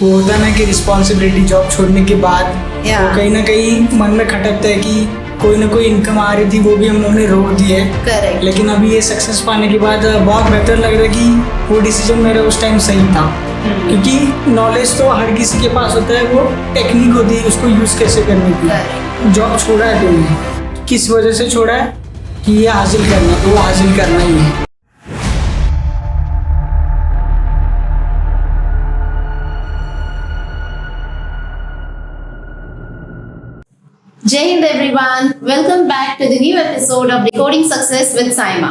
वो होता है ना कि रिस्पॉन्सिबिलिटी जॉब छोड़ने के बाद वो कहीं ना कहीं मन में खटकता है कि कोई ना कोई इनकम आ रही थी वो भी हम लोगों ने रोक दी है। करेक्ट। लेकिन अभी ये सक्सेस पाने के बाद बहुत बेहतर लग रहा है कि वो डिसीजन मेरा उस टाइम सही था। क्योंकि नॉलेज तो हर किसी के पास होता है, वो टेक्निक होती है उसको यूज़ कैसे करने की। जॉब छोड़ा है तुमने, किस वजह से छोड़ा है कि ये हासिल करना, तो वो हासिल करना ही है। Jai Hind everyone, welcome back to the new episode of Decoding Success with Saima.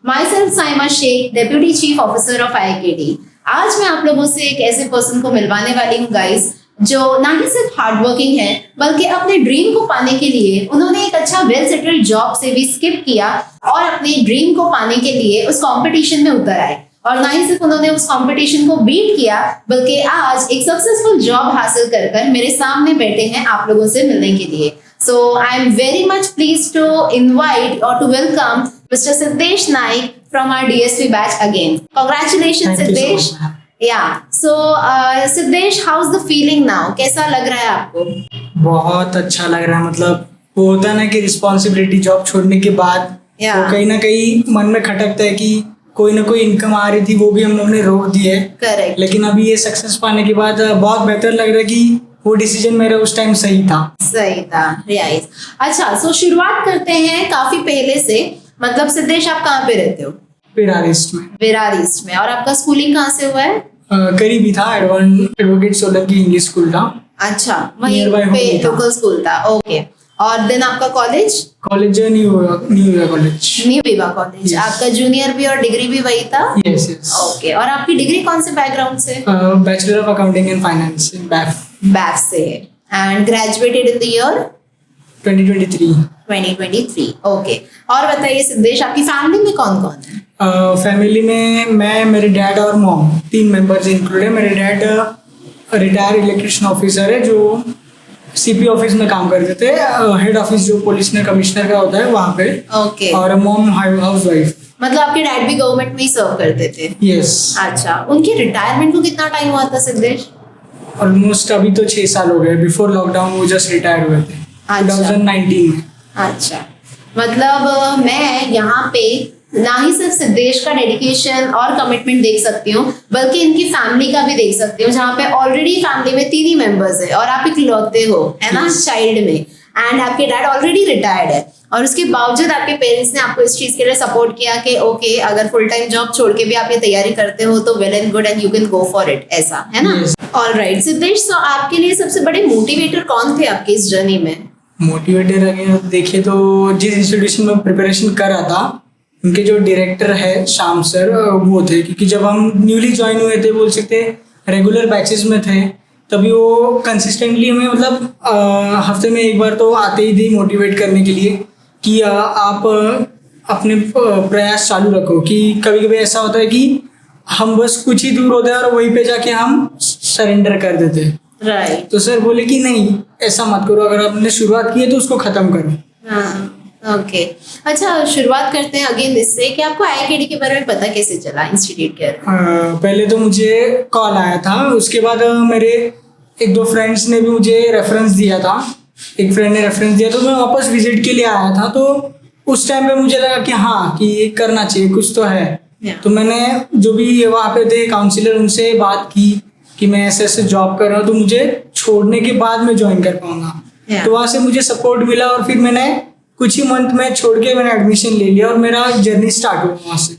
Myself Saima Sheikh, Deputy Chief Officer of IIKD. आज मैं आप लोगों से एक ऐसे पर्सन को मिलवाने वाली हूँ गाइस, जो ना ही सिर्फ हार्ड वर्किंग है बल्कि अपने ड्रीम को पाने के लिए उन्होंने एक अच्छा वेल सेटल्ड जॉब से भी स्किप किया और अपने ड्रीम को पाने के लिए उस कंपटीशन में उतर आए। और ना ही सिर्फ उन्होंने उस कंपटीशन को बीट किया बल्कि आज एक सक्सेसफुल जॉब हासिल कर मेरे सामने बैठे हैं आप लोगों से मिलने के लिए। So I am very much pleased to invite or to welcome Mr. Siddesh Naik from our DSP batch again. Congratulations, Thank you so Siddesh. much. Yeah. So Siddesh, how's the feeling now? कैसा लग रहा है आपको? बहुत अच्छा लग रहा है। मतलब वो होता है ना कि रिस्पॉन्सिबिलिटी जॉब छोड़ने के बाद वो कहीं ना कहीं मन में खटकता है कि कोई ना कोई इनकम आ रही थी वो भी हम लोगों ने रोक दी है। करेक्ट। लेकिन अभी ये सक्सेस पाने के बाद बहुत बेहतर लग रहा है कि वो डिसीजन मेरा उस टाइम सही था। राइट। अच्छा, सो शुरुआत करते हैं काफी पहले से। मतलब सिद्धेश, आप कहाँ पे रहते हो? विरार ईस्ट में। विरार ईस्ट में। और आपका स्कूलिंग कहाँ से हुआ है? करीब ही था, एडवोकेट सोलंकी इंग्लिश स्कूल था। अच्छा, वहीं पे लोकल स्कूल था। ओके। और देन आपका college? College new college. New Viva college. आपका जूनियर भी और डिग्री भी वही था? Yes yes. ओके। और आपकी डिग्री कौन से बैकग्राउंड से? Bachelor of accounting and finance, BAF से। And graduated in the year 2023। Okay. और बताइए सिद्धेश, आपकी फैमिली में कौन कौन है? फैमिली में मैं, मेरे डैड और मॉम, 3 मेंबर्स इंक्लूड है। मेरे डैड रिटायर इलेक्ट्रिशियन ऑफिसर है जो सीपी ऑफिस में काम करते थे, हेड ऑफिस जो पुलिस में कमिश्नर का होता है वहाँ पे। ओके। और मॉम हाउस वाइफ। मतलब आपके डैड भी गवर्नमेंट में ही सर्व करते थे? यस। अच्छा, उनकी रिटायरमेंट को कितना टाइम हुआ था सिद्धेश? ऑलमोस्ट अभी तो 6 साल हो गए। बिफोर लॉकडाउन वो जस्ट रिटायर हुए थे 2019 में। अच्छा, मतलब मैं यहाँ पे ना ही सिर्फ सिद्धेश का डेडिकेशन और कमिटमेंट देख सकती हूँ बल्कि इनकी फैमिली का भी देख सकती हूँ, जहाँ पे ऑलरेडी फैमिली में 3 ही मेंबर्स है और आप इकलौते हो, है ना, चाइल्ड में। एंड आपके डैड ऑलरेडी रिटायर्ड है और उसके बावजूद आपके पेरेंट्स ने आपको इस चीज के लिए सपोर्ट किया कि ओके, अगर फुल टाइम जॉब छोड़ के भी आप ये तैयारी करते हो तो well and good and you can go for it, ऐसा है ना? ऑलराइट सिद्धेश, तो आपके लिए सबसे बड़े मोटिवेटर कौन थे आपकी इस जर्नी में? मोटिवेटर अगर देखे तो जिस इंस्टीट्यूशन में प्रिपरेशन कर रहा था उनके जो डायरेक्टर है श्याम सर, वो थे। क्योंकि जब हम न्यूली ज्वाइन हुए थे, बोल सकते रेगुलर बैचेस में थे, तभी वो कंसिस्टेंटली हमें मतलब हफ्ते में एक बार तो आते ही थे मोटिवेट करने के लिए कि आप अपने प्रयास चालू रखो। कि कभी कभी ऐसा होता है कि हम बस कुछ ही दूर होते हैं और वहीं पे जाके हम सरेंडर कर देते हैं। राइट। तो सर बोले कि नहीं, ऐसा मत करो, अगर आपने शुरुआत की है तो उसको खत्म करो। ओके। अच्छा, शुरुआत करते हैं अगेन इससे कि आपको IIKD के बारे में पता कैसे चला, इंस्टीट्यूट के? पहले तो मुझे कॉल आया था, उसके बाद मेरे 1-2 फ्रेंड्स ने भी मुझे रेफरेंस दिया था। एक फ्रेंड ने रेफरेंस दिया तो मैं वापस विजिट के लिए आया था। तो उस टाइम पे मुझे लगा कि हाँ, कि करना चाहिए, कुछ तो है। तो मैंने जो भी वहाँ पे थे काउंसिलर, उनसे बात की कि मैं ऐसे ऐसे जॉब कर रहा हूँ तो मुझे छोड़ने के बाद मैं ज्वाइन कर पाऊंगा। तो वहाँ से मुझे सपोर्ट मिला और फिर मैंने कुछ ही मंथ में छोड़ के मैंने एडमिशन ले लिया और मेरा जर्नी स्टार्ट हुआ वहाँ से।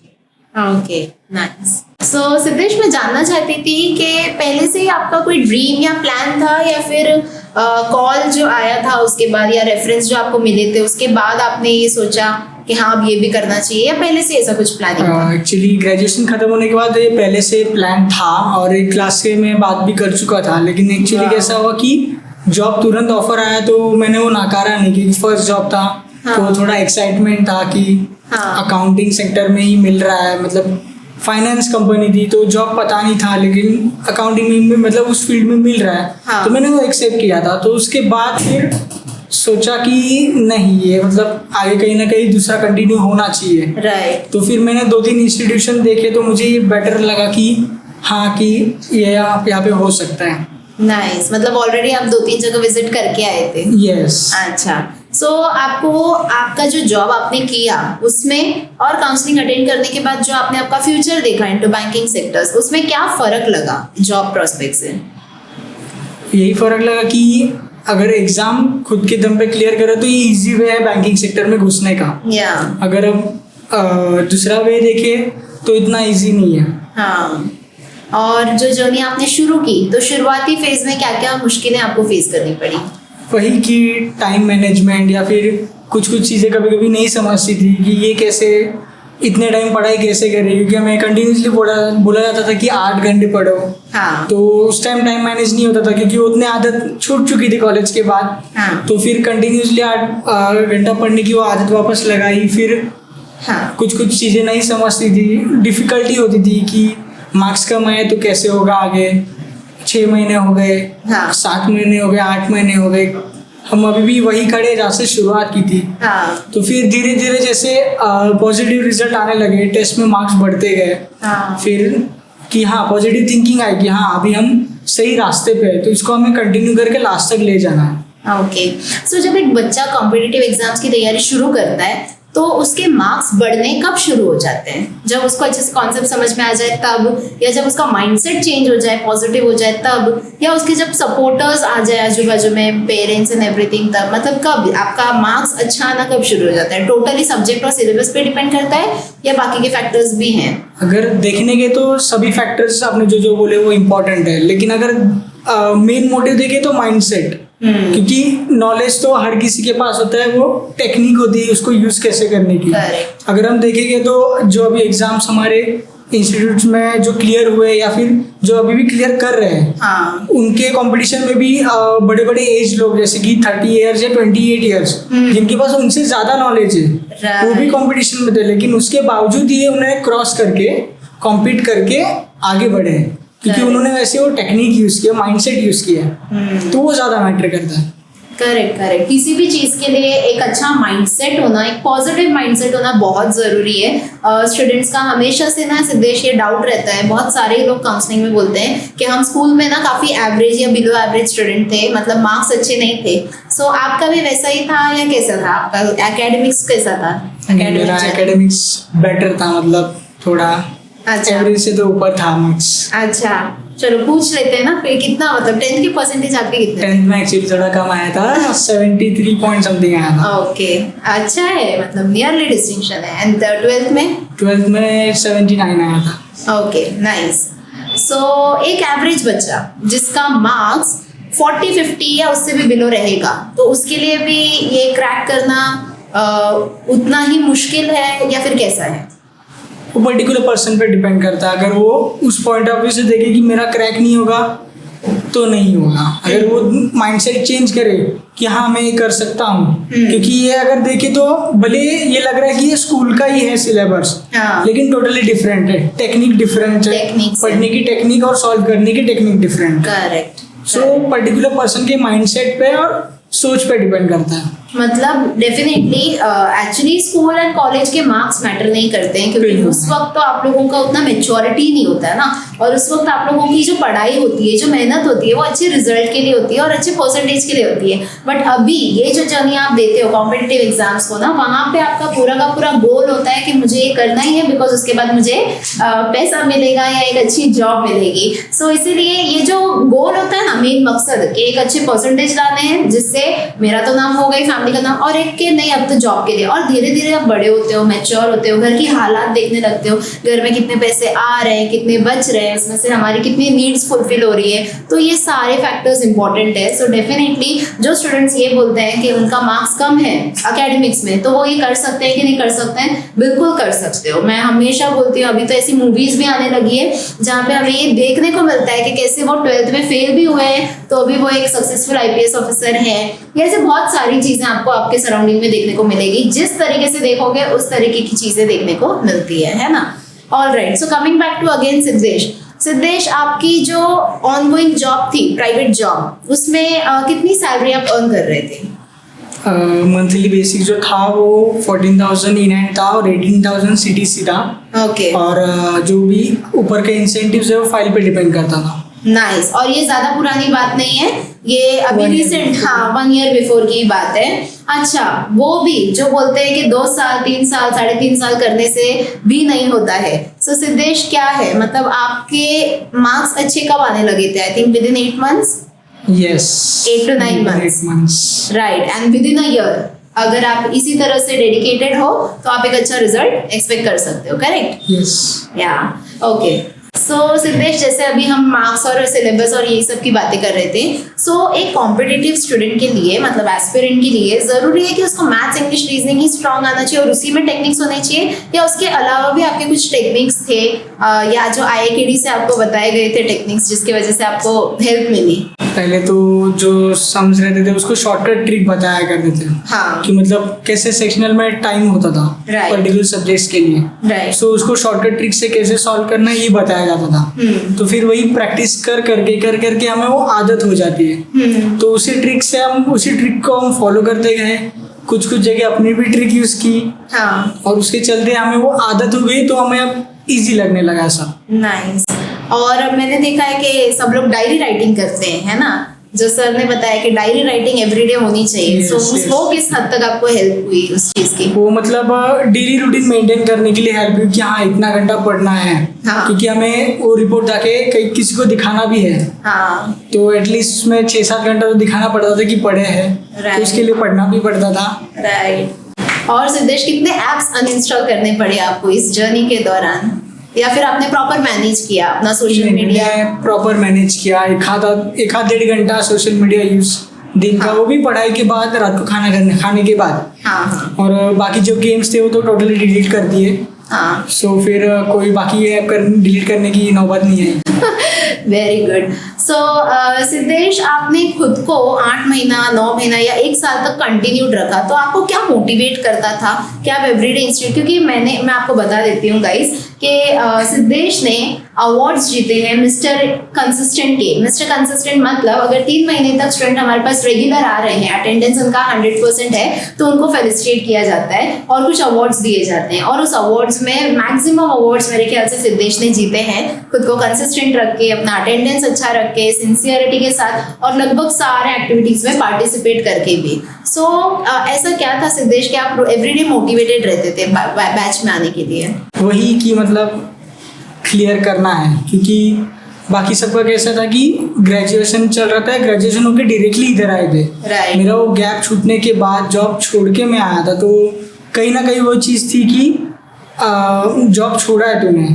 Okay, nice. सो सिद्धेश, मैं जानना चाहती थी कि पहले से ही आपका कोई ड्रीम या प्लान था या फिर कॉल जो आया था उसके बाद या रेफरेंस जो आपको मिले थे उसके बाद आपने ये सोचा कि हाँ अब ये भी करना चाहिए, या पहले से ऐसा कुछ प्लानिंग था? एक्चुअली ग्रेजुएशन खत्म होने के बाद ये पहले से प्लान था और एक क्लास से मैं बात भी कर चुका था। लेकिन एक्चुअली कैसा हुआ कि जॉब तुरंत ऑफर आया तो मैंने वो नकारा नहीं, क्योंकि फर्स्ट जॉब था। तो थोड़ा एक्साइटमेंट था कि अकाउंटिंग सेक्टर में ही मिल रहा है, मतलब फाइनेंस कंपनी थी तो जॉब पता नहीं था, लेकिन अकाउंटिंग में मतलब उस फील्ड में मिल रहा है। तो मैंने वो एक्सेप्ट किया था। तो उसके बाद फिर सोचा कि नहीं, ये मतलब आगे कहीं ना कहीं दूसरा कंटिन्यू होना चाहिए। राइट। तो फिर मैंने 2-3 इंस्टीट्यूशन देखे तो मुझे ये बेटर लगा कि हाँ कि ये यहाँ पे हो सकता है। नाइस, मतलब ऑलरेडी आप 2-3 जगह विजिट करके आए थे। यस। अच्छा, सो आपको आपका जो जॉब आपने किया उसमें और काउंसलिंग अटेंड करने के बाद जो आपने आपका फ्यूचर देखा इनटू बैंकिंग सेक्टर्स, उसमें क्या फर्क लगा जॉब प्रोस्पेक्ट से? यही फर्क लगा कि अगर एग्जाम खुद के दम पे क्लियर करो तो ये इजी वे है बैंकिंग सेक्टर में घुसने का। या अगर हम दूसरा वे देखें तो इतना इजी नहीं है। हाँ, और जो जर्नी आपने शुरू की तो शुरुआती फेज में क्या क्या मुश्किलें आपको फेस करनी पड़ी? वही कि टाइम मैनेजमेंट या फिर कुछ चीज़ें कभी कभी नहीं समझती थी कि ये कैसे इतने टाइम पढ़ाई कैसे करें, क्योंकि हमें कंटिन्यूसली बोला जाता था कि 8 घंटे पढ़ो। हाँ। तो उस टाइम मैनेज नहीं होता था क्योंकि उतने आदत छूट चुकी थी कॉलेज के बाद। हाँ। तो फिर कंटिन्यूसली 8 घंटा पढ़ने की वो आदत वापस लगाई। फिर हाँ। कुछ चीज़ें नहीं समझती थी, डिफ़िकल्टी होती थी कि मार्क्स कम आए तो कैसे होगा आगे। 6 महीने हो गए, हाँ। 7 महीने हो गए, 8 महीने हो गए, हम अभी भी वही खड़े जहाँ से शुरुआत की थी। हाँ। तो फिर धीरे धीरे जैसे पॉजिटिव रिजल्ट आने लगे, टेस्ट में मार्क्स बढ़ते गए। हाँ। फिर कि हाँ पॉजिटिव थिंकिंग आई कि हाँ अभी हम सही रास्ते पे है, तो इसको हमें कंटिन्यू करके लास्ट तक ले जाना है। ओके, सो जब एक बच्चा कॉम्पिटिटिव एग्जाम्स की तैयारी शुरू करता है तो उसके मार्क्स बढ़ने कब शुरू हो जाते हैं? जब उसको अच्छे से कॉन्सेप्ट समझ में आ जाए तब, या जब उसका माइंडसेट चेंज हो जाए, पॉजिटिव हो जाए तब, या उसके जब सपोर्टर्स आ जाए आजू बाजू में, पेरेंट्स एंड एवरीथिंग, तब? मतलब कब आपका मार्क्स अच्छा आना कब शुरू हो जाता है? टोटली सब्जेक्ट और सिलेबस पे डिपेंड करता है या बाकी के फैक्टर्स भी हैं? अगर देखने के तो सभी फैक्टर्स आपने जो बोले वो इम्पोर्टेंट है, लेकिन अगर मेन मोटिव देखे तो माइंडसेट। क्योंकि नॉलेज तो हर किसी के पास होता है, वो टेक्निक होती है उसको यूज कैसे करने की। Correct. अगर हम देखेंगे तो जो अभी एग्जाम्स हमारे इंस्टीट्यूट में जो क्लियर हुए या फिर जो अभी भी क्लियर कर रहे हैं, हाँ। उनके कंपटीशन में भी बड़े बड़े एज लोग जैसे कि 30 ईयर्स या 28 ईयर्स जिनके पास उनसे ज्यादा नॉलेज है, वो भी कंपटीशन में थे, लेकिन उसके बावजूद ये उन्हें क्रॉस करके कॉम्पीट करके आगे बढ़े हैं, क्योंकि उन्होंने वैसे वो टेक्निक यूज किया, माइंडसेट यूज किया, तो वो ज्यादा मैटर करता है। करेक्ट करेक्ट, किसी भी चीज के लिए एक अच्छा माइंडसेट होना, एक पॉजिटिव माइंडसेट होना बहुत जरूरी है। स्टूडेंट्स का हमेशा से ना सिद्धेश ये डाउट रहता है, बहुत सारे लोग काउंसलिंग में बोलते हैं कि हम स्कूल में ना काफी एवरेज या बिलो एवरेज स्टूडेंट थे, मतलब मार्क्स अच्छे नहीं थे। सो आपका भी वैसा ही था या कैसा था? आपका एकेडमिक्स कैसा था? मेरा एकेडमिक्स बेटर था, मतलब थोड़ा अच्छा, एवरेज से तो ऊपर था मार्क्स। अच्छा चलो पूछ लेते हैं ना फिर, कितना मतलब 10th के परसेंटेज आपके कितने? 10th में एक्चुअली थोड़ा कम आया था, 73 पॉइंट समथिंग आया था। ओके, अच्छा है, मतलब नियरली डिस्टिंक्शन है। एंड 12th में? 12th में 79 आया था। Okay, nice. सो एक एवरेज बच्चा जिसका मार्क्स 40-50 या उससे भी बिलो रहेगा, तो उसके लिए भी ये क्रैक करना उतना ही मुश्किल है या फिर कैसा है? वो पर्टिकुलर पर्सन पे डिपेंड करता है। अगर वो उस पॉइंट ऑफ व्यू से देखे कि मेरा क्रैक नहीं होगा तो नहीं होगा। अगर वो माइंडसेट चेंज करे कि हाँ मैं ये कर सकता हूँ, क्योंकि ये अगर देखे तो भले ये लग रहा है कि ये स्कूल का ही है सिलेबस, हाँ। लेकिन टोटली डिफरेंट है, टेक्निक डिफरेंट है, पढ़ने की टेक्निक और सॉल्व करने की technique different. Correct. So particular person के माइंडसेट पे और सोच पे डिपेंड करता है। मतलब definitely actually school and college के मार्क्स मैटर नहीं करते हैं, क्योंकि उस वक्त तो आप लोगों का उतना मेच्योरिटी नहीं होता है ना, और उस वक्त आप लोगों की जो पढ़ाई होती है, जो मेहनत होती है, वो अच्छे रिजल्ट के लिए होती है और अच्छे परसेंटेज के लिए होती है। बट अभी ये जो जर्नी आप देते हो कॉम्पिटिटिव एग्जाम्स को ना, वहाँ पे आपका पूरा का पूरा गोल होता है कि मुझे ये करना ही है, बिकॉज उसके बाद मुझे पैसा मिलेगा या एक अच्छी जॉब मिलेगी। सो इसीलिए ये जो गोल होता है ना, मेन मकसद कि एक अच्छे परसेंटेज लाने हैं जिससे मेरा तो नाम हो गई, फैमिली का नाम, और एक के नहीं अब तो जॉब के लिए। और धीरे धीरे आप बड़े होते हो, मैच्योर होते हो, घर की हालात देखने लगते हो, घर में कितने पैसे आ रहे हैं, कितने बच रहे हैं, उसमें से हमारी कितनी नीड्स फुलफिल हो रही है, तो ये सारे फैक्टर्स इंपॉर्टेंट है। सो डेफिनेटली जो स्टूडेंट्स ये बोलते हैं कि उनका मार्क्स कम है एकेडमिक्स में, तो वो ये कर सकते हैं कि नहीं कर सकते हैं? बिल्कुल कर सकते हो। मैं हमेशा बोलती हूँ, अभी तो ऐसी मूवीज भी आने लगी है जहाँ पे हमें ये देखने को मिलता है कि कैसे वो 12th में फेल भी हुए हैं तो अभी वो एक सक्सेसफुल IPS ऑफिसर है। ऐसे बहुत सारी चीजें आपको आपके सराउंडिंग में देखने को मिलेगी, जिस तरीके से देखोगे उस तरीके की चीजें देखने को मिलती है ना। Alright, so coming back to again Siddhesh, आपकी जो ऑनगोइंग जॉब थी, प्राइवेट जॉब, उसमें कितनी सैलरी आप अर्न कर रहे थे? मंथली बेसिक जो था वो 14,000 इन हैंड था और 18,000 CTC था। ओके, और जो भी ऊपर के इंसेंटिव्स है वो फाइल पे डिपेंड करता था। नाइस। और ये ज्यादा पुरानी बात नहीं है, ये अभी 1 year रिसेंट, before। हाँ 1 year बिफोर की बात है। अच्छा, वो भी जो बोलते हैं कि 2 साल 3 साल 3.5 साल करने से भी नहीं होता है। सो सिद्धेश क्या है, मतलब आपके मार्क्स अच्छे कब आने लगे थे? I think with in 8 months, yes, 8 to 9 months, 8 months। Right. And with in a year अगर आप इसी तरह से डेडिकेटेड हो तो आप एक अच्छा रिजल्ट एक्सपेक्ट कर सकते हो, करेक्ट? यस। या ओके। सो सिद्धेश, जैसे अभी हम मार्क्स और सिलेबस और यही सब की बातें कर रहे थे, सो एक कॉम्पिटिटिव स्टूडेंट के लिए, मतलब एस्पिरेंट के लिए जरूरी है कि उसको मैथ्स, इंग्लिश, रीजनिंग ही स्ट्रांग आना चाहिए और उसी में टेक्निक्स होने चाहिए, या उसके अलावा भी आपके कुछ टेक्निक्स थे या जो IIKD से आपको बताए गए थे टेक्निक्स जिसकी वजह से आपको हेल्प मिली? पहले तो जो सम्स रहते थे उसको शॉर्टकट ट्रिक बताया करते थे। हाँ, कि मतलब कैसे सेक्शनल में टाइम होता था Right। पर्टिकुलर सब्जेक्ट्स के लिए। राइट। सो उसको शॉर्टकट ट्रिक से कैसे सॉल्व करना है ये बताया जाता था। तो फिर वही प्रैक्टिस कर करके हमें वो आदत हो जाती है। तो उसी ट्रिक को हम फॉलो करते गए, कुछ जगह अपनी भी ट्रिक यूज की हाँ, और उसके चलते हमें वो आदत हो गई, तो हमें अब इजी लगने लगा सब। नाइस। और मैंने देखा है कि सब लोग डायरी राइटिंग करते हैं, है ना? जो सर ने बताया कि डायरी राइटिंग एवरीडे होनी चाहिए। Yes, सो yes। वो किस हद तक आपको हेल्प हुई उस चीज की? वो मतलब डेली रूटीन मेंटेन करने के लिए हेल्प हुई कि हाँ इतना घंटा पढ़ना है। हाँ। क्योंकि हमें वो रिपोर्ट जाके कहीं किसी को दिखाना भी है, हाँ, तो एटलीस्ट उसमें 6-7 घंटा तो दिखाना पड़ता था कि पढ़े हैं। Right। तो उसके लिए पढ़ना भी पड़ता था। राइट। और सिद्धेश, कितने एप्स अनइंस्टॉल करने पड़े आपको इस जर्नी के दौरान, या फिर आपने प्रॉपर मैनेज किया अपना सोशल मीडिया? प्रॉपर मैनेज किया। एक आध 1.5 घंटा सोशल मीडिया यूज दिन का, हाँ। वो भी पढ़ाई के बाद, रात को खाने के बाद। हाँ हाँ और बाकी जो गेम्स थे वो तो टोटली डिलीट कर दिए। हाँ, सो फिर कोई बाकी ऐप डिलीट करने की नौबत नहीं आई। Very good. सो सिद्धेश, आपने खुद को 8 महीना 9 महीना या 1 साल तक कंटिन्यूड रखा, तो आपको क्या मोटिवेट करता था कि आप एवरीडे इंस्टीट्यूट, क्योंकि मैं आपको बता देती हूँ गाइस कि सिद्धेश ने अवार्ड्स जीते हैं मिस्टर कंसिस्टेंट के। मिस्टर कंसिस्टेंट मतलब अगर 3 महीने तक स्टूडेंट हमारे पास रेगुलर आ रहे हैं, अटेंडेंस उनका 100% है, तो उनको फेलिसिटेट किया जाता है और कुछ अवार्ड्स दिए जाते हैं। और उस अवार्ड्स में मैक्सिमम अवार्ड्स मेरे ख्याल से सिद्धेश ने जीते हैं, खुद को कंसिस्टेंट रख के, अपना अटेंडेंस अच्छा रख के, सिंसियरिटी के साथ, और लगभग सारे एक्टिविटीज में पार्टिसिपेट करके भी। सो ऐसा क्या था सिद्धेश कि आप एवरीडे मोटिवेटेड रहते थे बैच में आने के लिए? वही कि मतलब क्लियर करना है, क्योंकि बाकी सबका कैसा था कि ग्रेजुएशन चल रहा था, ग्रेजुएशन होकर डायरेक्टली इधर आए थे। Right। मेरा वो गैप छूटने के बाद जॉब छोड़ के मैं आया था, तो कहीं ना कहीं वो चीज़ थी कि जॉब छोड़ा है तूने,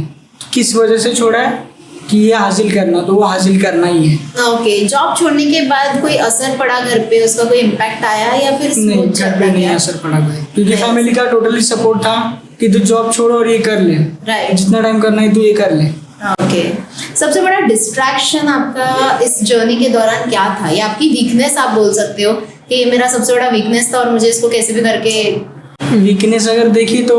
किस वजह से छोड़ा है कि ये हासिल करना, तो वो हासिल करना ही है। ओके, जॉब छोड़ने के बाद कोई असर पड़ा घर पे, उसका कोई इम्पैक्ट आया या फिर नहीं, smooth घर चलता पे नहीं गया? असर पड़ा कोई, क्योंकि Nice। फैमिली का टोटली सपोर्ट था कि तू जॉब छोड़ और ये कर ले, Right। जितना टाइम करना है तू ये कर ले। ओके। सबसे बड़ा डिस्ट्रैक्शन आपका इस जर्नी के दौरान क्या था, या आपकी वीकनेस आप बोल सकते हो कि ये मेरा सबसे बड़ा वीकनेस था और मुझे इसको कैसे भी करके? वीकनेस अगर देखी तो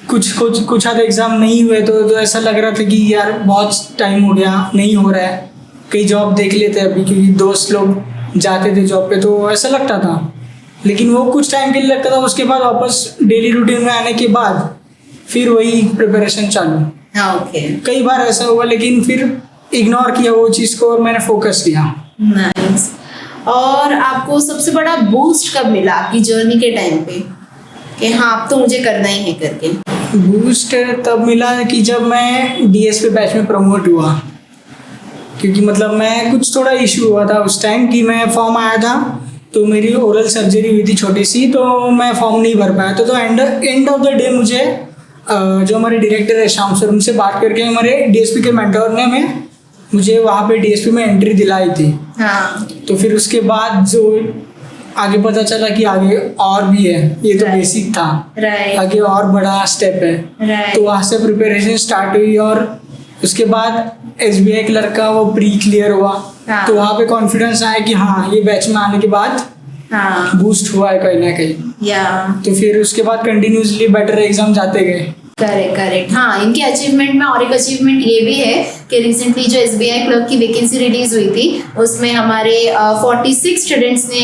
कुछ आधे एग्जाम नहीं हुए तो ऐसा लग रहा था कि यार बहुत टाइम हो गया, नहीं हो रहा है, कहीं जॉब देख लेते अभी, क्योंकि दोस्त लोग जाते थे जॉब पे, तो ऐसा लगता था। लेकिन वो कुछ टाइम के लिए लगता था, उसके बाद वापस डेली रूटीन में आने के बाद फिर वही प्रिपरेशन चालू। ओके, कई बार ऐसा हुआ, लेकिन फिर इग्नोर किया वो चीज़ को और मैंने फोकस किया। नाइस। और आपको सबसे बड़ा बूस्ट कब मिला आपकी जर्नी के टाइम पे कि हाँ अब तो मुझे करना ही है करके? बूस्ट तब मिला कि जब मैं DSP बैच में प्रमोट हुआ, क्योंकि मतलब मैं कुछ थोड़ा इशू हुआ था उस टाइम कि मैं फॉर्म आया था, तो मेरी ओरल सर्जरी हुई थी छोटी सी, तो मैं फॉर्म नहीं भर पाया था। तो एंड ऑफ द डे मुझे जो हमारे डायरेक्टर है श्याम सर, उनसे बात करके हमारे DSP के मेंटोर ने मुझे वहाँ पे DSP में एंट्री दिलाई थी। हाँ, तो फिर उसके बाद जो आगे पता चला कि आगे और भी है, ये तो Right। बेसिक था, राइट आगे और बड़ा स्टेप है। राइट। तो वहाँ से प्रिपरेशन स्टार्ट हुई और उसके बाद SBI क्लर्क का वो प्री क्लियर हुआ। हाँ। तो वहाँ पे कॉन्फिडेंस आया कि हाँ ये बैच में आने के बाद हाँ, बूस्ट हुआ है कहीं ना कहीं। या तो फिर उसके बाद कंटिन्यूसली बेटर एग्जाम जाते गए। Correct correct. हाँ, इनके अचीवमेंट में और एक अचीवमेंट ये भी है कि रिसेंटली जो SBI क्लर्क की वैकेंसी रिलीज हुई थी उसमें हमारे 46 स्टूडेंट्स ने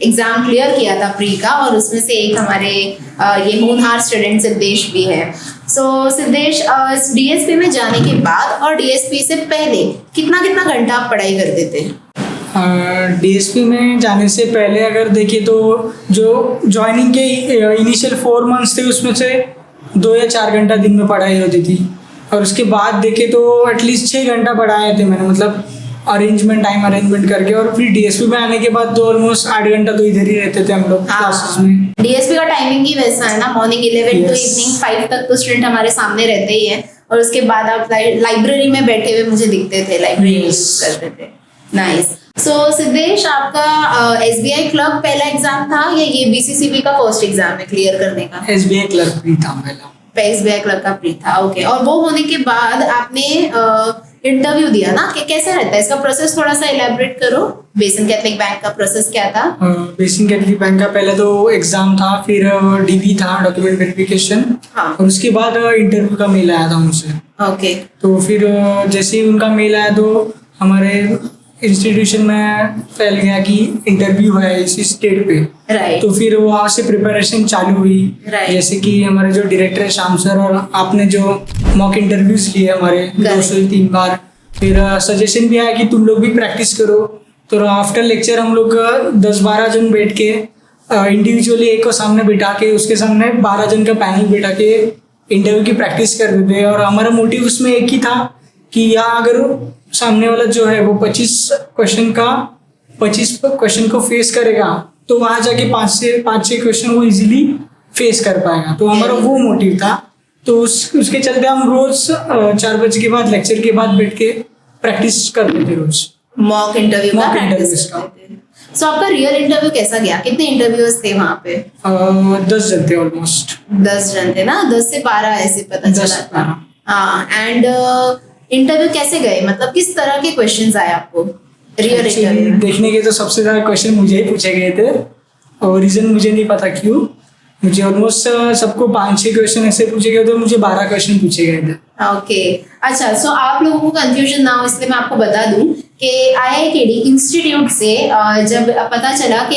एग्जाम क्लियर किया था प्री का, और उसमें से एक हमारे ये होनहार स्टूडेंट सिद्धेश भी है। सो सिद्धेश, DSP में जाने के बाद और DSP से पहले कितना कितना घंटा आप पढ़ाई करते थे? DSP में जाने से पहले अगर देखें तो जो ज्वाइनिंग के इनिशियल 4 मंथ्स थे उसमें से 2 या 4 घंटा दिन में पढ़ाई होती थी, और उसके बाद देखे तो एटलीस्ट 6 घंटा पढ़ाए थे मैंने, मतलब टाइम अरेंजमेंट करके। और फिर DSP में आने के बाद तो ऑलमोस्ट 8 घंटा तो इधर ही रहते थे हम लोग क्लासेस में। DSP का टाइमिंग ही वैसा है ना, मॉर्निंग 11 टू इवनिंग 5 तक तो स्टूडेंट हमारे सामने रहते ही है, और उसके बाद आप लाइब्रेरी में बैठे हुए मुझे दिखते थे, लाइब्रेरी यूज करते थे। नाइस। सो सिद्धेश, आपका SBI क्लर्क पहला एग्जाम था या ये BCCB का फर्स्ट एग्जाम है क्लियर करने का? SBI क्लर्क प्री था पहला। SBI क्लर्क का प्री था, ओके। और वो होने के बाद आपने इंटरव्यू दिया ना, कि कैसा रहता है इसका प्रोसेस? थोड़ा सा इलेबोरेट करो। बेसिन कैथलिक बैंक का प्रोसेस क्या था? बेसिन कैथलिक बैंक का पहले तो एग्जाम था, फिर DV था, डॉक्यूमेंट वेरिफिकेशन, और उसके बाद इंटरव्यू का मेल आया था उनसे। ओके। तो फिर जैसे ही उनका मेल आया तो हमारे इंस्टीट्यूशन में फैल गया कि इंटरव्यू है इसी स्टेट पे। राइट। तो फिर वहाँ से प्रिपरेशन चालू हुई। जैसे कि हमारे जो डायरेक्टर है श्याम सर, और आपने जो मॉक इंटरव्यूज लिए हमारे 2 से 3 बार, फिर सजेशन भी आया कि तुम लोग भी प्रैक्टिस करो। तो आफ्टर लेक्चर हम लोग 10-12 जन बैठ के इंडिविजुअली एक को सामने बिठा के उसके सामने 12 जन का पैनल बिठा के इंटरव्यू की प्रैक्टिस करते थे। और हमारा मोटिव उसमें एक ही था कि यहाँ अगर सामने वाला जो है वो 25 क्वेश्चन को फेस करेगा तो वहाँ जाके 5-6 क्वेश्चन वो इजीली फेस कर पाएगा। तो हमारा वो मोटिव था। तो उसके चलते हम रोज 4 बजे के बाद लेक्चर के बाद बैठ के प्रैक्टिस करते थे रोज मॉक इंटरव्यू का प्रैक्टिस करते थे। सो आपका रियल इंटरव्यू कैसा गया? कितने इंटरव्यूअर्स थे वहाँ पे? 10 जन थे ऑलमोस्ट। 10 जन थे ना, 10 से 12 ऐसे पता चला था। हाँ, एंड इंटरव्यू कैसे गए? मतलब किस तरह के क्वेश्चंस आए आपको रियल इंटरव्यू? देखने के तो सबसे ज्यादा क्वेश्चन मुझे ही पूछे गए थे, और रीजन मुझे नहीं पता क्यों। मुझे ऑलमोस्ट सबको 5-6 क्वेश्चन ऐसे पूछे गए थे, मुझे 12 क्वेश्चन पूछे गए थे। ओके, अच्छा। सो आप लोगों को कंफ्यूजन ना हो इसलिए मैं आपको बता दूं कि IIKD इंस्टीट्यूट से जब पता चला कि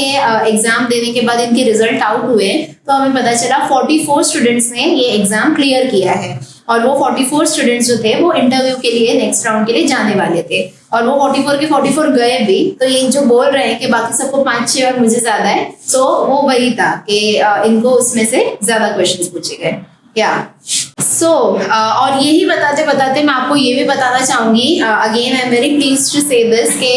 एग्जाम देने के बाद इनके रिजल्ट आउट हुए तो हमें पता चला 44 स्टूडेंट्स ने ये एग्जाम क्लियर किया है, और वो 44 स्टूडेंट्स जो थे वो इंटरव्यू के लिए नेक्स्ट राउंड के लिए जाने वाले थे, और वो 44 के 44 गए भी। तो ये जो बोल रहे हैं कि बाकी सबको 5-6 और मुझे ज्यादा है, तो वो वही था कि इनको उसमें से ज्यादा क्वेश्चंस पूछे गए। या सो और यही बताते बताते मैं आपको ये भी बताना चाहूंगी, again I am very pleased to say this कि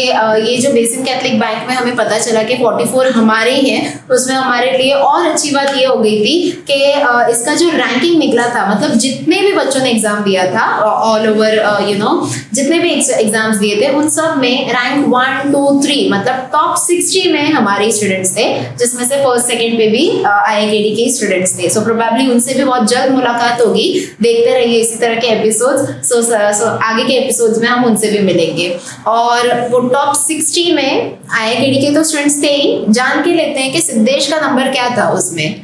ये जो बेसिन कैथलिक बैंक में हमें पता चला कि 44 हमारे हैं, उसमें हमारे लिए और अच्छी बात ये हो गई थी कि इसका जो रैंकिंग निकला था, मतलब जितने भी बच्चों ने एग्जाम दिया था ऑल ओवर जितने भी एग्जाम्स दिए थे उन सब में रैंक 1, 2, 3 मतलब टॉप 60 में हमारे स्टूडेंट्स थे, जिसमें से फर्स्ट सेकंड पे भी IIKD के स्टूडेंट्स थे। सो प्रोबेबली उनसे भी बहुत जल्द मुलाकात होगी। देखते रहिए इसी तरह के एपिसोड्स। सो आगे के एपिसोड्स में हम उनसे भी मिलेंगे। और वो टॉप 60 में IIKD के तो स्टूडेंट्स थे ही, जान के लेते हैं कि सिद्धेश का नंबर क्या था उसमें।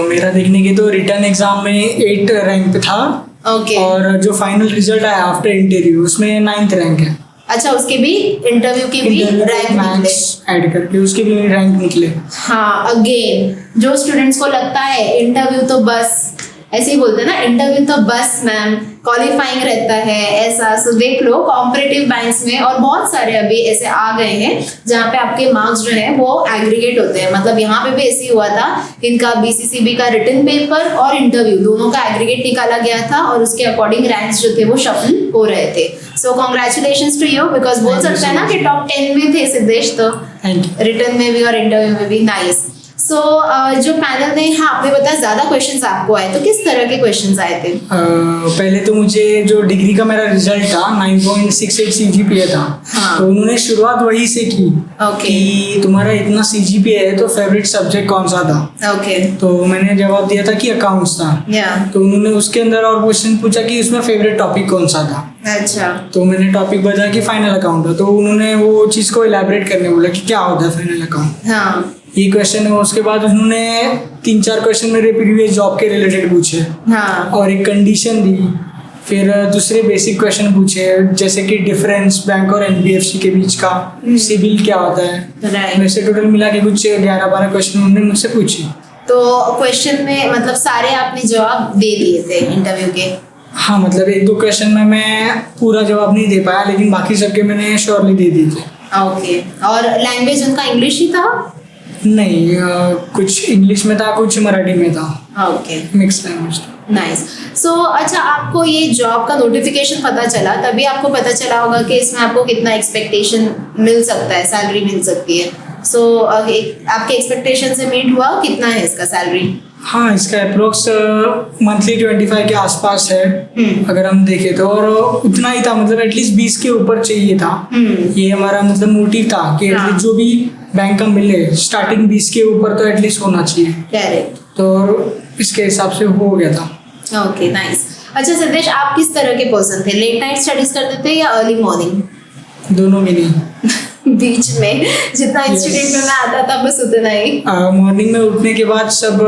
मेरा देखने के तो रिटर्न एग्जाम में 8 रैंक पे था। ओके। और जो फाइनल रिजल्ट आया आफ्टर इंटरव्यू उसमें 9th रैंक है। अच्छा, उसके भी इंटरव्यू के भी रैंक निकले, ऐड करके उसके भी रैंक निकले। हाँ, अगेन जो स्टूडेंट्स को लगता है इंटरव्यू तो बस ऐसे ही बोलते हैं ना, इंटरव्यू तो बस मैम क्वालिफाइंग रहता है ऐसा। सो देख लो कॉम्पिटिटिव बैंक्स में और बहुत सारे अभी ऐसे आ गए हैं जहाँ पे आपके मार्क्स जो है वो एग्रीगेट होते हैं। मतलब यहाँ पे भी ऐसे ही हुआ था, इनका BCCB का रिटन पेपर और इंटरव्यू दोनों का एग्रीगेट निकाला गया था और उसके अकॉर्डिंग रैंक्स जो थे वो शफल हो रहे थे। So congratulations to you, because बोल सकते हैं ना कि टॉप 10 में थे सिद्धेश, तो रिटन में भी और इंटरव्यू में भी। नाइस। सो जो पैनल ने, हाँ आपने बताया ज्यादा क्वेश्चंस आपको आए, तो किस तरह के क्वेश्चंस आए थे? पहले तो मुझे जो डिग्री का मेरा रिजल्ट था 9.68 CGPA था। हाँ। तो उन्होंने शुरुआत वही से की कि तुम्हारा इतना CGPA है तो फेवरेट सब्जेक्ट कौन सा था। ओके। तो मैंने जवाब दिया था कि अकाउंट्स था। तो उन्होंने उसके अंदर और क्वेश्चन पूछा कि उसमें फेवरेट टॉपिक कौन सा था। अच्छा। तो मैंने टॉपिक बताया कि फाइनल अकाउंट था। तो उन्होंने वो चीज़ को इलैबोरेट करने बोला कि क्या होता है फाइनल अकाउंट। हाँ। ये क्वेश्चन है। उसके बाद उन्होंने 3-4 क्वेश्चन मेरे प्रीवियस जॉब के रिलेटेड पूछे हाँ और एक कंडीशन दी। फिर दूसरे बेसिक क्वेश्चन पूछे जैसे कि डिफरेंस बैंक और एनबीएफसी के बीच का, सिबिल क्या होता है। राइट। वैसे टोटल मिला के कुछ 11-12 क्वेश्चन उन्होंने मुझसे पूछे। तो क्वेश्चन में मतलब सारे आपने जवाब दे दिए थे इंटरव्यू के? हाँ, मतलब 1-2 क्वेश्चन में मैं पूरा जवाब नहीं दे पाया, लेकिन बाकी सबके मैंने श्योरली दे दिए थे। ओके। और लैंग्वेज उनका इंग्लिश ही था? नहीं, कुछ इंग्लिश में था, कुछ मराठी में था, ओके, मिक्स लैंग्वेज था। नाइस। सो अच्छा, आपको ये जॉब का नोटिफिकेशन पता चला, तभी आपको पता चला होगा कि इसमें आपको कितना एक्सपेक्टेशन मिल सकता है, सैलरी मिल सकती है। सो आपके एक्सपेक्टेशन से मीट हुआ? कितना है इसका सैलरी? हाँ, इसका अप्रोक्स मंथली 25 के आसपास है अगर हम देखें तो, और उतना ही था, मतलब एटलीस्ट 20 के ऊपर चाहिए था। ये हमारा मतलब मोटिव था कि हाँ। एटलीस्ट जो भी बैंक का मिले स्टार्टिंग 20 के ऊपर तो एटलीस्ट होना चाहिए। करेक्ट। तो इसके हिसाब से हो गया था। Okay, nice. अच्छा सिद्धेश, आप किस तरह के पर्सन थे? लेट नाइट स्टडीज करते थे या अर्ली मॉर्निंग? दोनों में नहीं, बीच में जितना इंस्टीट्यूट में मैं आता था बस उतना ही। मॉर्निंग में उठने के बाद सब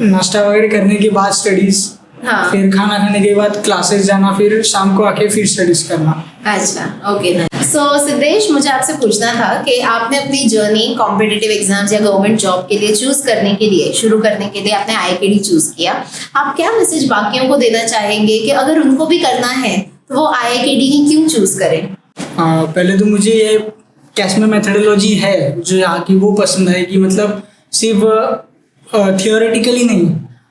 नाश्ता वगैरह करने के बाद स्टडीज, हाँ। फिर खाना खाने के बाद क्लासेस जाना, फिर शाम को आके फिर स्टडीज करना। अच्छा, ओके, नाइस। सो सिद्धेश, मुझे आपसे पूछना था कि आपने अपनी जर्नी कॉम्पिटिटिव एग्जाम्स या गवर्नमेंट जॉब के लिए चूज करने के लिए, शुरू करने के लिए आपने आईआईकेडी चूज किया। आप क्या मैसेज बाकियों को देना चाहेंगे कि अगर उनको भी करना है तो वो आईआईकेडी ही क्यों चूज करें? पहले तो मुझे ये कैस्मे मेथोडोलॉजी है जो यहाँ की वो पसंद है कि मतलब सिर्फ थियोरेटिकली नहीं,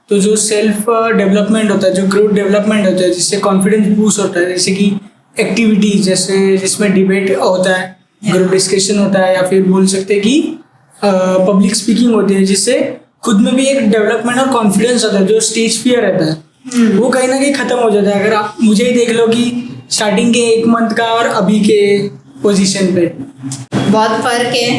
तो जो सेल्फ डेवलपमेंट होता है, जो ग्रोथ डेवलपमेंट होता है, जिससे कॉन्फिडेंस बूस्ट होता है, जैसे कि एक्टिविटीज जैसे जिसमें डिबेट होता है, ग्रुप डिस्कशन होता है, या फिर बोल सकते हैं कि पब्लिक स्पीकिंग होती है, जिससे खुद में भी एक डेवलपमेंट और कॉन्फिडेंस होता है। जो स्टेज फियर रहता है वो कहीं ना कहीं खत्म हो जाता है। अगर आप मुझे ही देख लो कि स्टार्टिंग के 1 मंथ का और अभी के पोजीशन पे बहुत फर्क है।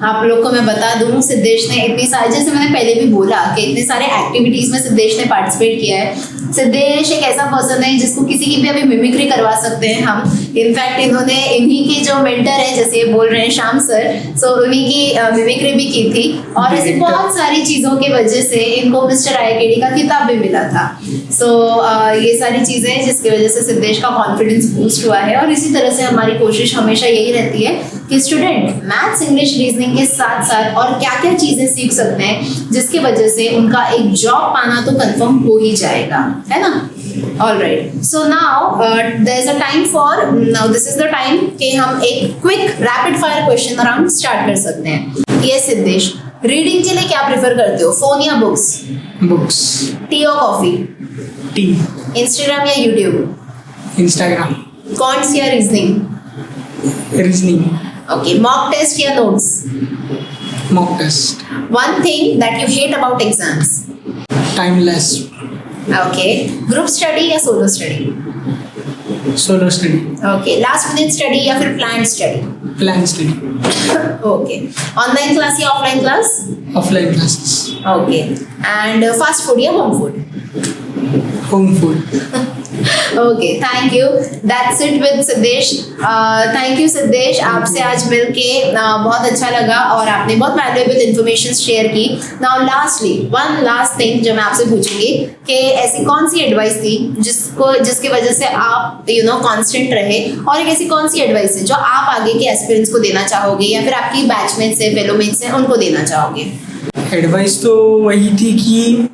आप लोग को मैं बता दूं, सिद्धेश ने इतनी सारी, जैसे मैंने पहले भी बोला कि इतने सारे एक्टिविटीज में सिद्धेश ने पार्टिसिपेट किया है। सिद्धेश एक ऐसा पर्सन है जिसको किसी की भी अभी मिमिक्री करवा सकते हैं हम। इनफैक्ट इन्होंने इन्हीं के जो मेंटर है, जैसे ये बोल रहे हैं श्याम सर, सो उन्हीं की मिमिक्री भी की थी, और ऐसी बहुत सारी चीज़ों की वजह से इनको मिस्टर आईआईकेडी का खिताब भी मिला था। सो ये सारी चीज़ें जिसकी वजह से सिद्धेश का कॉन्फिडेंस बूस्ट हुआ है। और इसी तरह से हमारी कोशिश हमेशा यही रहती है कि स्टूडेंट मैथ्स, इंग्लिश, रीजनिंग के साथ साथ और क्या क्या चीज़ें सीख सकते हैं जिसकी वजह से उनका एक जॉब पाना तो कंफर्म हो ही जाएगा, है ना? All right. So now there's a time for, now this is the time कि हम एक quick rapid fire question round start कर सकते हैं। ये सिद्धेश, रीडिंग के लिए क्या प्रेफर करते हो, फोन या बुक्स? बुक्स। टी और कॉफी? टी। इंस्टाग्राम या यूट्यूब? इंस्टाग्राम। कॉन्ट्स या reasoning? Reasoning. Okay, mock test या notes? Mock test. One thing that you hate about exams? Timeless. Okay, group study या solo study? Solo study. Okay, last minute study या फिर plan study? Plan study. Okay, online class या offline class? Offline classes. Okay, and fast food या home food? Home food. Okay, thank you, that's it with Siddhesh. Thank you Siddhesh, आपसे आज मिलके बहुत अच्छा लगा और आपने बहुत वैल्यूएबल इंफॉर्मेशन शेयर की। Now lastly one last thing जो मैं आपसे पूछूंगी कि ऐसी कौन सी एडवाइस थी जिसकी वजह से आप कांस्टेंट रहे, और एक ऐसी कौन सी एडवाइस है जो आप आगे के एस्पिरेंट्स को देना चाहोगे या फिर आपकी बैचमेट्स से, फेलोमेट्स हैं, उनको देना चाहोगे? एडवाइस तो वही थी कि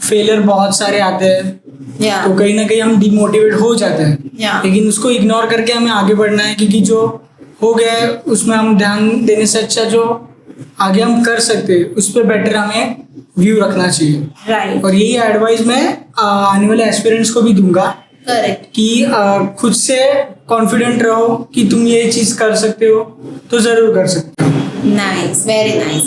फेलियर बहुत सारे आते हैं, तो कहीं ना कहीं हम डिमोटिवेट हो जाते हैं, लेकिन उसको इग्नोर करके हमें आगे बढ़ना है, क्योंकि जो हो गया है उसमें हम ध्यान देने से अच्छा जो आगे हम कर सकते हैं उस पर बेटर हमें व्यू रखना चाहिए। राइट। और यही एडवाइस मैं आने वाले एस्पिरेंट्स को भी दूंगा। करेक्ट। कि खुद से कॉन्फिडेंट रहो कि तुम ये चीज कर सकते हो तो जरूर कर सकते हो। Nice, very nice.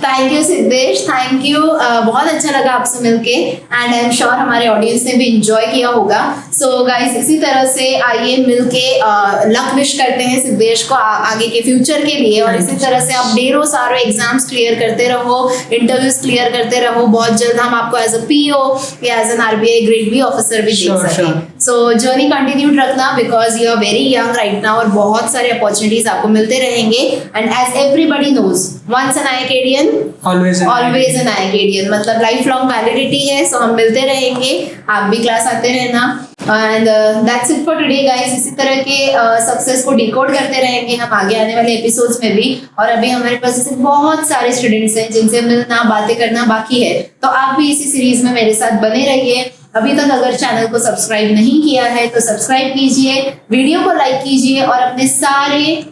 Thank you Siddhesh, thank you. बहुत अच्छा लगा आपसे मिलके एंड आई एम श्योर हमारे ऑडियंस ने भी इंजॉय किया होगा। सो गाइस, इसी तरह से आइए मिलके लक विश करते हैं सिद्धेश को आगे के फ्यूचर के लिए, और इसी तरह से आप ढेरों सारे एग्जाम्स क्लियर करते रहो, इंटरव्यूज क्लियर करते रहो। बहुत जल्द हम आपको एज अ पीओ या as an RBI grade B officer भी देख सकें। सो जर्नी कंटिन्यूड रखना because you are very young right now, और बहुत सारे अपॉर्चुनिटीज आपको मिलते रहेंगे। And as everybody knows, once an IIKedian always an IIKedian, मतलब लाइफ लॉन्ग वैलिडिटी है। सो हम मिलते रहेंगे, आप भी क्लास आते रहना। And that's it for today guys. इसी तरह के सक्सेस को डिकोड करते रहेंगे हम आगे आने वाले एपिसोड्स में भी। और अभी हमारे पास ऐसे बहुत सारे स्टूडेंट्स हैं जिनसे मिलना, बातें करना बाकी है, तो आप भी इसी सीरीज में मेरे साथ बने रहिए। अभी तक अगर चैनल को सब्सक्राइब नहीं किया है तो सब्सक्राइब कीजिए, वीडियो को लाइक कीजिए और अपने सारे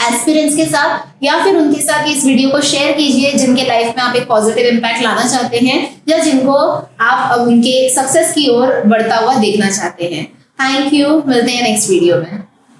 एस्पिरेंट्स के साथ या फिर उनके साथ इस वीडियो को शेयर कीजिए जिनके लाइफ में आप एक पॉजिटिव इम्पैक्ट लाना चाहते हैं या जिनको आप उनके सक्सेस की ओर बढ़ता हुआ देखना चाहते हैं। थैंक यू, मिलते हैं नेक्स्ट वीडियो में।